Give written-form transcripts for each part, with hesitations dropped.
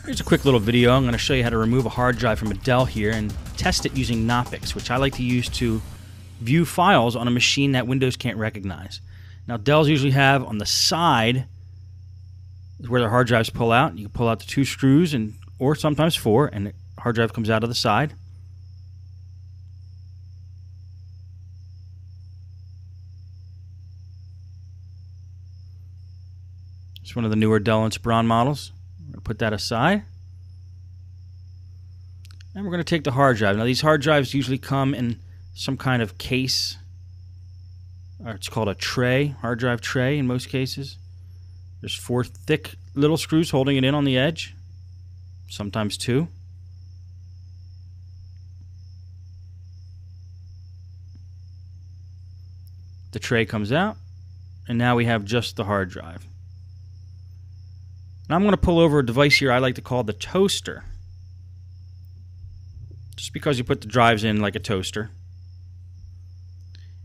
Here's a quick little video. I'm going to show you how to remove a hard drive from a Dell here and test it using KNOPPIX, which I like to use to view files on a machine that Windows can't recognize. Now, Dells usually have on the side where their hard drives pull out. You can pull out the 2 screws or sometimes 4, and the hard drive comes out of the side. It's one of the newer Dell Inspiron models. We're going to put that aside. And we're going to take the hard drive. Now, these hard drives usually come in some kind of case. Or it's called a tray, hard drive tray in most cases. There's 4 thick little screws holding it in on the edge. Sometimes 2. The tray comes out. And now we have just the hard drive. Now I'm going to pull over a device here I like to call the toaster. Just because you put the drives in like a toaster.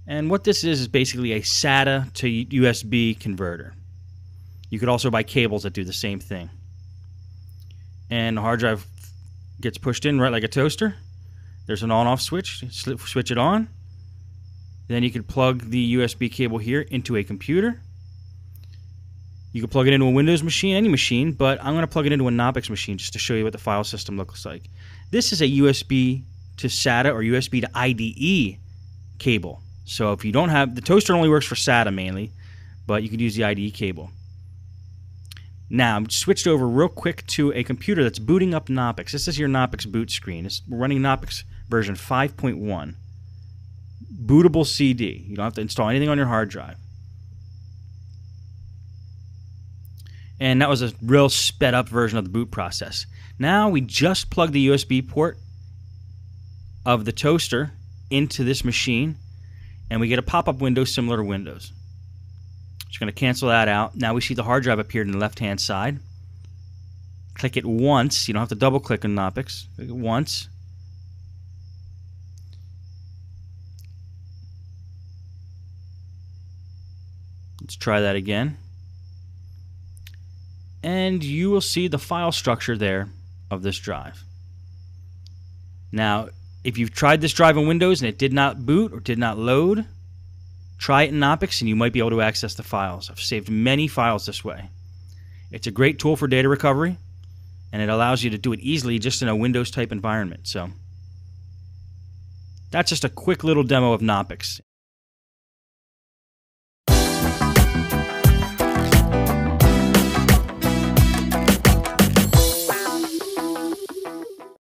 And what this is basically a SATA to USB converter. You could also buy cables that do the same thing. And the hard drive gets pushed in right like a toaster. There's an on-off switch. Switch it on. Then you could plug the USB cable here into a computer. You can plug it into a Windows machine, any machine, but I'm going to plug it into a KNOPPIX machine just to show you what the file system looks like. This is a USB to SATA or USB to IDE cable. So if you don't have, the toaster only works for SATA mainly, but you could use the IDE cable. Now, I'm switched over real quick to a computer that's booting up KNOPPIX. This is your KNOPPIX boot screen. We're running KNOPPIX version 5.1. Bootable CD. You don't have to install anything on your hard drive. And that was a real sped up version of the boot process. Now we just plug the USB port of the toaster into this machine, and we get a pop-up window similar to Windows. Just going to cancel that out. Now we see the hard drive appeared on the left-hand side. Click it once. You don't have to double-click on KNOPPIX. Click it once. Let's try that again. And you will see the file structure there of this drive. Now, if you've tried this drive in Windows and it did not boot or did not load, try it in KNOPPIX and you might be able to access the files. I've saved many files this way. It's a great tool for data recovery, and it allows you to do it easily just in a Windows type environment. So that's just a quick little demo of KNOPPIX.